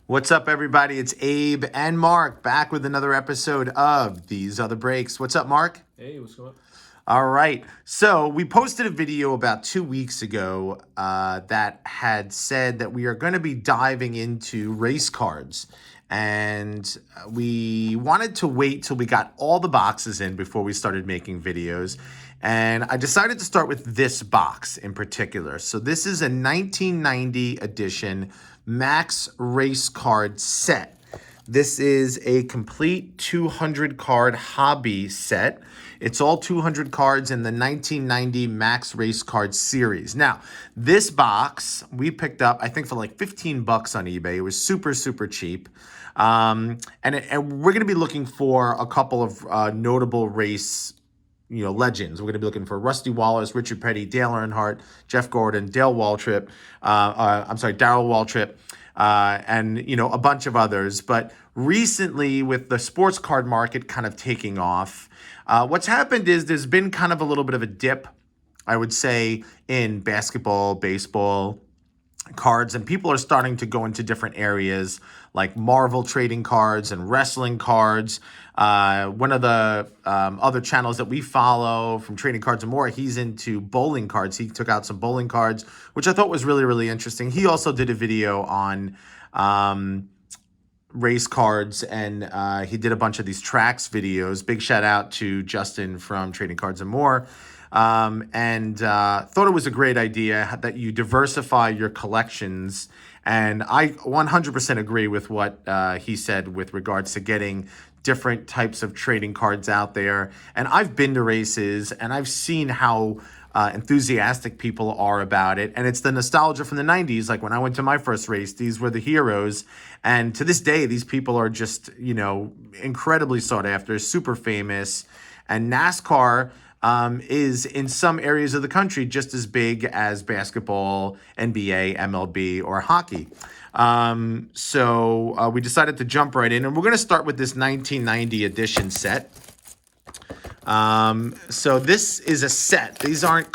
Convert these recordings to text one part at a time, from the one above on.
What's up, everybody? It's Abe and Mark back with another episode of These Are the Breaks. What's up, Mark? Hey, what's going on? All right. So we posted a video about 2 weeks ago that had said that we are going to be diving into race cards. And we wanted to wait till we got all the boxes in before we started making videos. And I decided to start with this box in particular. So this is a 1990 edition MAXX race card set. This is a complete 200 card hobby set. It's all 200 cards in the 1990 MAXX race card series. Now, this box we picked up, I think, for like 15 bucks on eBay. It was super, super cheap. And we're going to be looking for a couple of notable race legends. We're going to be looking for Rusty Wallace, Richard Petty, Dale Earnhardt, Jeff Gordon, Daryl Waltrip, Daryl Waltrip, and a bunch of others. But recently, with the sports card market kind of taking off, what's happened is there's been kind of a little bit of a dip, I would say, in basketball, baseball cards, and people are starting to go into different areas like Marvel trading cards and wrestling cards. One of the other channels that we follow from Trading Cards and More, he's into bowling cards. He took out some bowling cards, which I thought was really, really interesting. He also did a video on race cards, and he did a bunch of these tracks videos. Big shout out to Justin from Trading Cards and More. And thought it was a great idea that you diversify your collections. And I 100% agree with what he said with regards to getting different types of trading cards out there. And I've been to races and I've seen how enthusiastic people are about it. And it's the nostalgia from the 90s. Like when I went to my first race, these were the heroes. And to this day, these people are just, incredibly sought after, super famous. And NASCAR is in some areas of the country just as big as basketball, NBA, MLB, or hockey. So we decided to jump right in, and we're going to start with this 1990 edition set. So this is a set. These aren't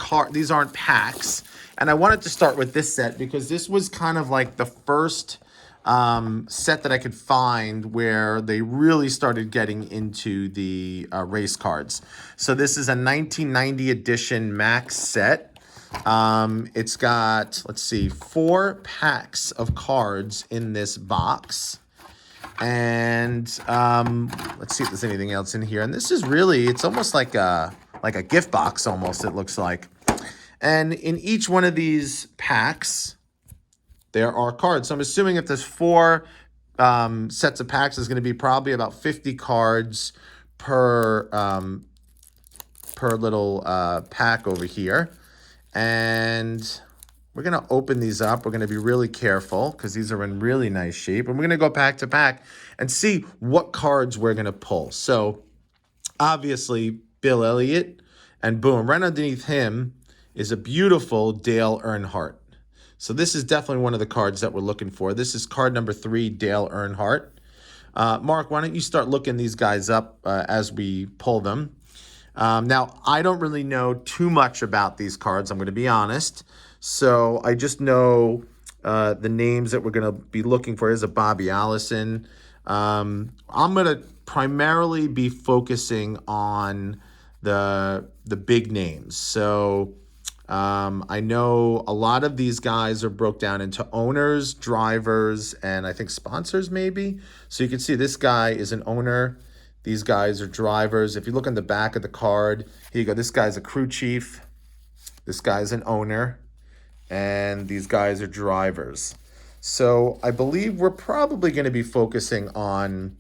packs, and I wanted to start with this set because this was kind of like the first set that I could find where they really started getting into the race cards. So this is a 1990 edition MAXX set. It's got, 4 packs of cards in this box. And let's see if there's anything else in here. And this is really, it's almost like a gift box almost, it looks like. And in each one of these packs, there are cards. So I'm assuming if there's 4 sets of packs, there's going to be probably about 50 cards per little pack over here. And we're going to open these up. We're going to be really careful because these are in really nice shape. And we're going to go pack to pack and see what cards we're going to pull. So obviously, Bill Elliott, and boom, right underneath him is a beautiful Dale Earnhardt. So this is definitely one of the cards that we're looking for. This is card number 3, Dale Earnhardt. Mark, why don't you start looking these guys up as we pull them? Now, I don't really know too much about these cards, I'm going to be honest. So I just know the names that we're going to be looking for. Is a Davey Allison. I'm going to primarily be focusing on the big names. So I know a lot of these guys are broke down into owners, drivers, and I think sponsors maybe. So you can see this guy is an owner. These guys are drivers. If you look on the back of the card, here you go. This guy's a crew chief. This guy's an owner. And these guys are drivers. So I believe we're probably going to be focusing on,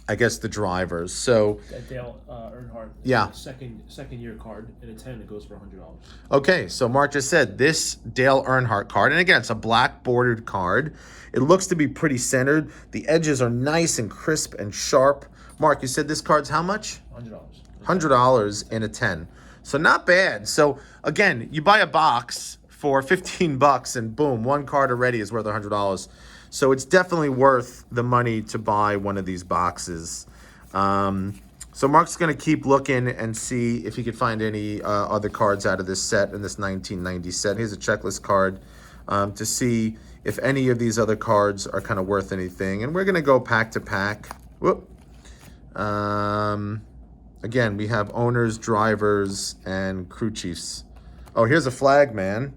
I guess, the drivers. So That Dale Earnhardt, yeah, second year card, and a 10 that goes for $100. Okay, so Mark just said this Dale Earnhardt card, and again, it's a black bordered card. It looks to be pretty centered. The edges are nice and crisp and sharp. Mark, you said this card's how much? $100. $100 in a 10. So not bad. So again, you buy a box for 15 bucks and boom, one card already is worth $100. So it's definitely worth the money to buy one of these boxes. So Mark's going to keep looking and see if he could find any other cards out of this set, in this 1990 set. Here's a checklist card to see if any of these other cards are kind of worth anything. And we're going to go pack to pack. Whoop. Again, we have owners, drivers, and crew chiefs. Oh, here's a flag man.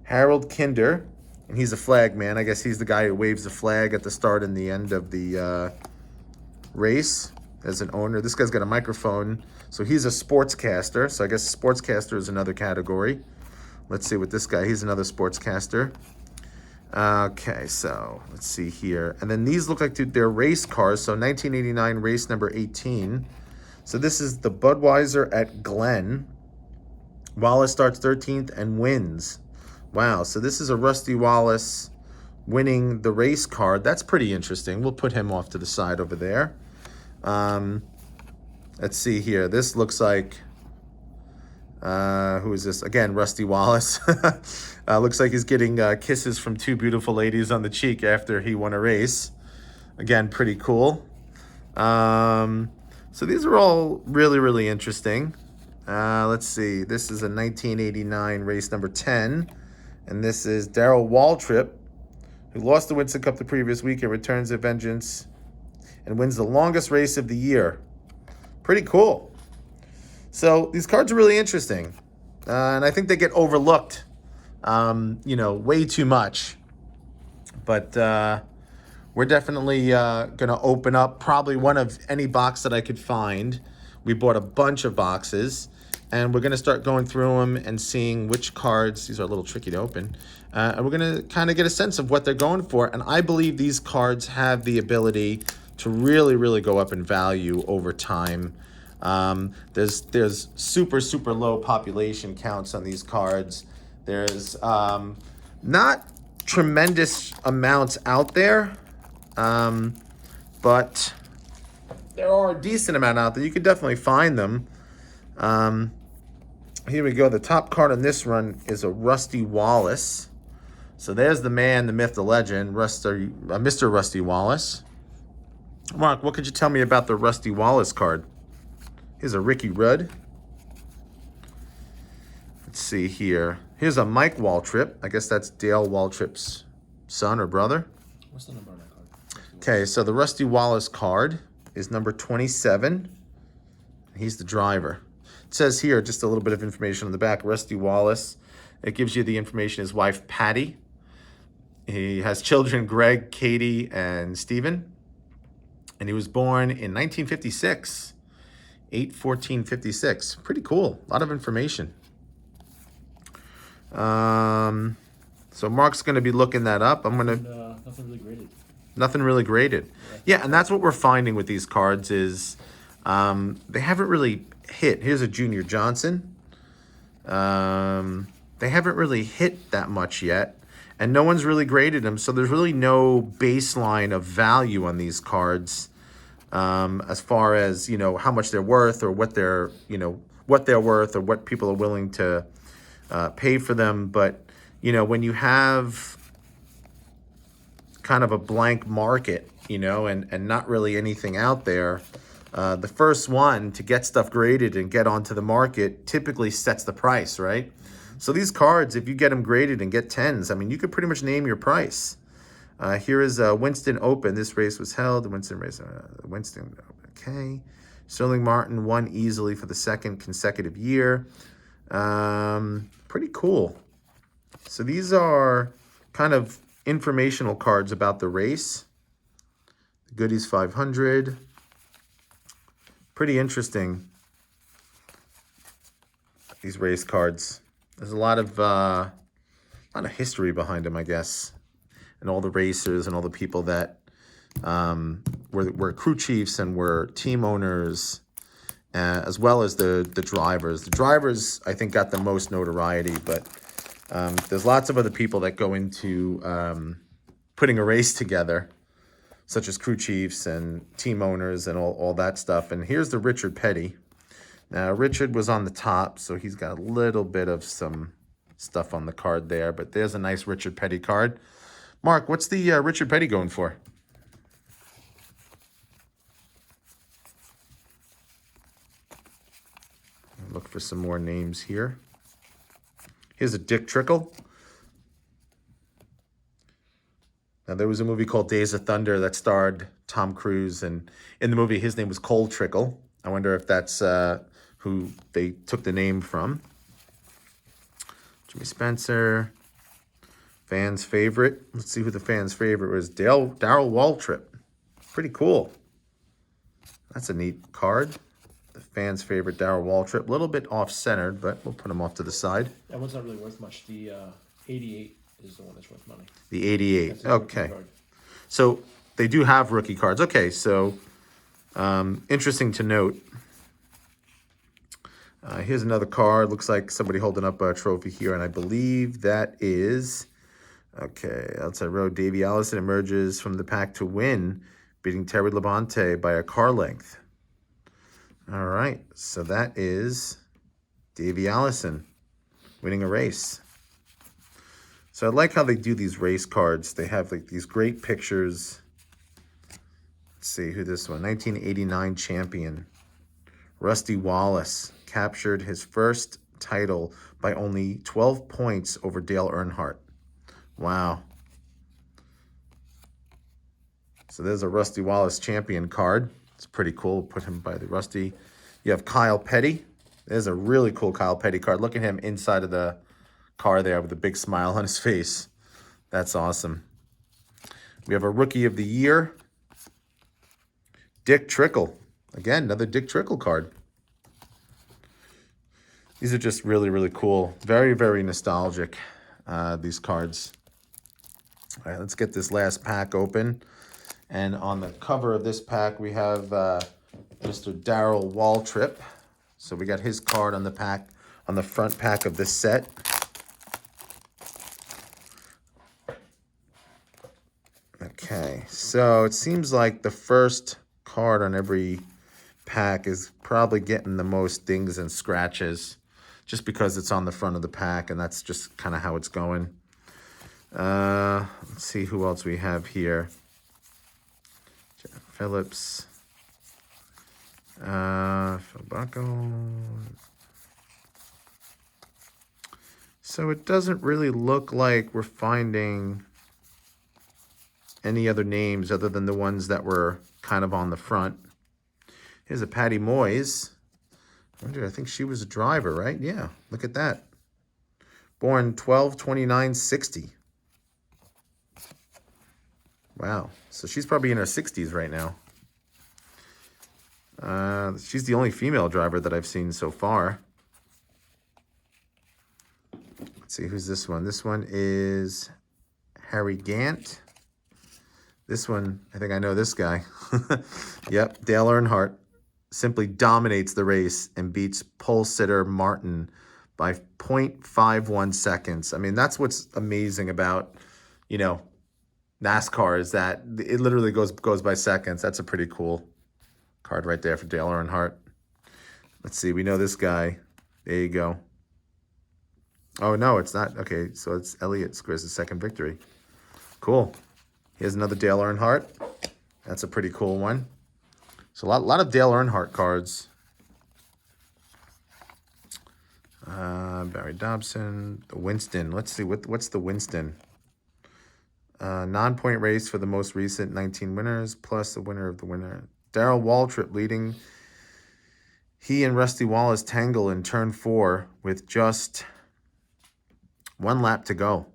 Harold Kinder. And he's a flag man. I guess he's the guy who waves the flag at the start and the end of the race as an owner. This guy's got a microphone. So he's a sportscaster. So I guess sportscaster is another category. Let's see what this guy, he's another sportscaster. Okay, so let's see here. And then these look like they're race cars. So 1989 race number 18. So this is the Budweiser at Glen. Wallace starts 13th and wins. Wow, so this is a Rusty Wallace winning the race card. That's pretty interesting. We'll put him off to the side over there. Let's see here. This looks like, who is this? Again, Rusty Wallace. Looks like he's getting kisses from two beautiful ladies on the cheek after he won a race. Again, pretty cool. So these are all really, really interesting. Let's see. This is a 1989 race number 10. And this is Daryl Waltrip, who lost the Winston Cup the previous week and returns at Vengeance and wins the longest race of the year. Pretty cool. So these cards are really interesting. And I think they get overlooked, way too much. But we're definitely going to open up probably one of any box that I could find. We bought a bunch of boxes. And we're going to start going through them and seeing which cards, these are a little tricky to open, and we're going to kind of get a sense of what they're going for. And I believe these cards have the ability to really, really go up in value over time. There's super, super low population counts on these cards. There's not tremendous amounts out there, but there are a decent amount out there. You could definitely find them. Here we go. The top card on this run is a Rusty Wallace. So there's the man, the myth, the legend, Mr. Rusty Wallace. Mark, what could you tell me about the Rusty Wallace card? Here's a Ricky Rudd. Let's see here. Here's a Mike Waltrip. I guess that's Dale Waltrip's son or brother. What's the number on that card? Okay, so the Rusty Wallace card is number 27. He's the driver. It says here just a little bit of information on the back. Rusty Wallace. It gives you the information. His wife, Patty. He has children, Greg, Katie, and Stephen. And he was born in 1956. 8/14/56. Pretty cool. A lot of information. So Mark's going to be looking that up. I'm going to... Nothing really graded. Nothing really graded. Yeah, and that's what we're finding with these cards is they haven't really hit. Here's a Junior Johnson. They haven't really hit that much yet, and no one's really graded them, so there's really no baseline of value on these cards as far as, how much they're worth or what they're worth or what people are willing to pay for them. But, when you have kind of a blank market, and not really anything out there, the first one to get stuff graded and get onto the market typically sets the price, right? So these cards, if you get them graded and get 10s, I mean, you could pretty much name your price. Here is Winston Open. This race was held. The Winston race, Winston, okay. Sterling Martin won easily for the second consecutive year. Pretty cool. So these are kind of informational cards about the race. Goodies 500. Pretty interesting, these race cards. There's a lot of history behind them, I guess, and all the racers and all the people that were crew chiefs and were team owners, as well as the drivers. The drivers, I think, got the most notoriety, but there's lots of other people that go into putting a race together, such as crew chiefs and team owners and all that stuff. And here's the Richard Petty. Now, Richard was on the top, so he's got a little bit of some stuff on the card there. But there's a nice Richard Petty card. Mark, what's the Richard Petty going for? Look for some more names here. Here's a Dick Trickle. Now, there was a movie called Days of Thunder that starred Tom Cruise, and in the movie, his name was Cole Trickle. I wonder if that's who they took the name from. Jimmy Spencer. Fans' favorite. Let's see who the fans' favorite was. Daryl Waltrip. Pretty cool. That's a neat card. The fans' favorite, Daryl Waltrip. A little bit off-centered, but we'll put him off to the side. That one's not really worth much. The 88 is the one that's worth money. The 88. That's a rookie Okay. card. So they do have rookie cards. Okay, so interesting to note. Here's another card. Looks like somebody holding up a trophy here, and I believe that is... Okay, outside row, Davey Allison emerges from the pack to win, beating Terry Labonte by a car length. All right, so that is Davey Allison winning a race. So I like how they do these race cards. They have like these great pictures. Let's see who this one, 1989 champion. Rusty Wallace captured his first title by only 12 points over Dale Earnhardt. Wow. So there's a Rusty Wallace champion card. It's pretty cool. Put him by the Rusty. You have Kyle Petty. There's a really cool Kyle Petty card. Look at him inside of the car there with a big smile on his face. That's awesome. We have a Rookie of the Year. Dick Trickle. Again, another Dick Trickle card. These are just really, really cool. Very, very nostalgic, these cards. All right, let's get this last pack open. And on the cover of this pack, we have Mr. Daryl Waltrip. So we got his card on the pack, on the front pack of this set. Okay, so it seems like the first card on every pack is probably getting the most dings and scratches just because it's on the front of the pack, and that's just kind of how it's going. Let's see who else we have Phillips. So it doesn't really look like we're finding any other names other than the ones that were kind of on the front. Here's a Patty Moyes. I think she was a driver, right? Yeah, look at that. Born 12/29/60. Wow, so she's probably in her 60s right now. She's the only female driver that I've seen so far. Let's see, who's this one? This one is Harry Gant. This one, I think I know this guy. Yep, Dale Earnhardt simply dominates the race and beats pole sitter Martin by 0.51 seconds. I mean, that's what's amazing about, NASCAR, is that it literally goes by seconds. That's a pretty cool card right there for Dale Earnhardt. Let's see. We know this guy. There you go. Oh, no, it's not. Okay, so it's Elliott scores his second victory. Cool. Here's another Dale Earnhardt. That's a pretty cool one. So a lot of Dale Earnhardt cards. Barry Dobson. The Winston. Let's see. What's the Winston? Non-point race for the most recent 19 winners, plus the winner of the winner. Daryl Waltrip leading. He and Rusty Wallace tangle in turn 4 with just 1 lap to go.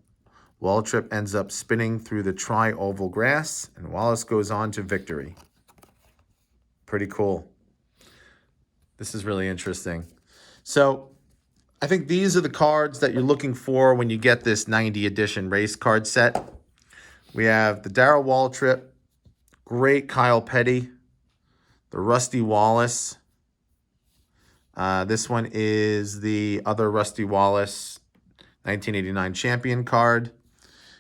Waltrip ends up spinning through the tri-oval grass, and Wallace goes on to victory. Pretty cool. This is really interesting. So I think these are the cards that you're looking for when you get this 90 edition race card set. We have the Darrell Waltrip, great Kyle Petty, the Rusty Wallace. This one is the other Rusty Wallace 1989 champion card.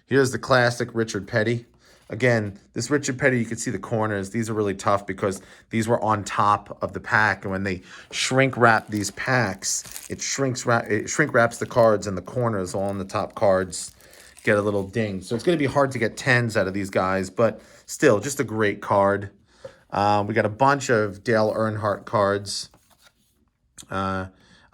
Here's the classic Richard Petty. Again, this Richard Petty, you can see the corners. These are really tough because these were on top of the pack. And when they shrink wrap these packs, it shrink wraps the cards, and the corners all on the top cards get a little ding. So it's going to be hard to get 10s out of these guys, but still, just a great card. We got a bunch of Dale Earnhardt cards. I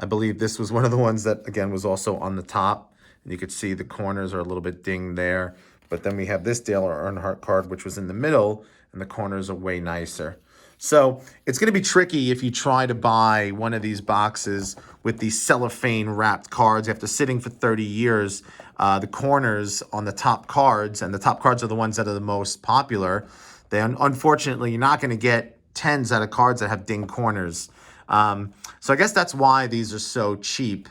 believe this was one of the ones that, again, was also on the top. And you could see the corners are a little bit dinged there. But then we have this Dale Earnhardt card, which was in the middle, and the corners are way nicer. So it's going to be tricky if you try to buy one of these boxes with these cellophane wrapped cards. After sitting for 30 years, the corners on the top cards, and the top cards are the ones that are the most popular, unfortunately, you're not going to get 10s out of cards that have ding corners. So I guess that's why these are so cheap,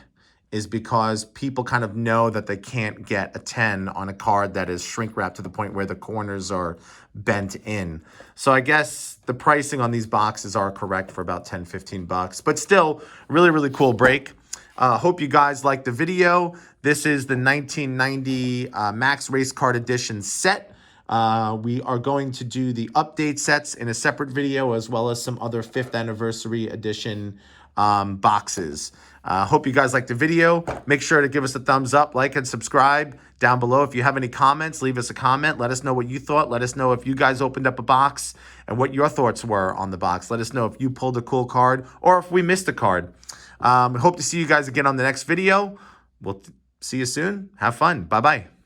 is because people kind of know that they can't get a 10 on a card that is shrink wrapped to the point where the corners are bent in. So I guess the pricing on these boxes are correct for about 10, 15 bucks, but still really, really cool break. Hope you guys liked the video. This is the 1990 MAXX Race Card Edition set. We are going to do the update sets in a separate video, as well as some other 5th anniversary edition boxes. Hope you guys liked the video. Make sure to give us a thumbs up, like, and subscribe down below. If you have any comments, leave us a comment. Let us know what you thought. Let us know if you guys opened up a box and what your thoughts were on the box. Let us know if you pulled a cool card or if we missed a card. Hope to see you guys again on the next video. We'll see you soon. Have fun. Bye-bye.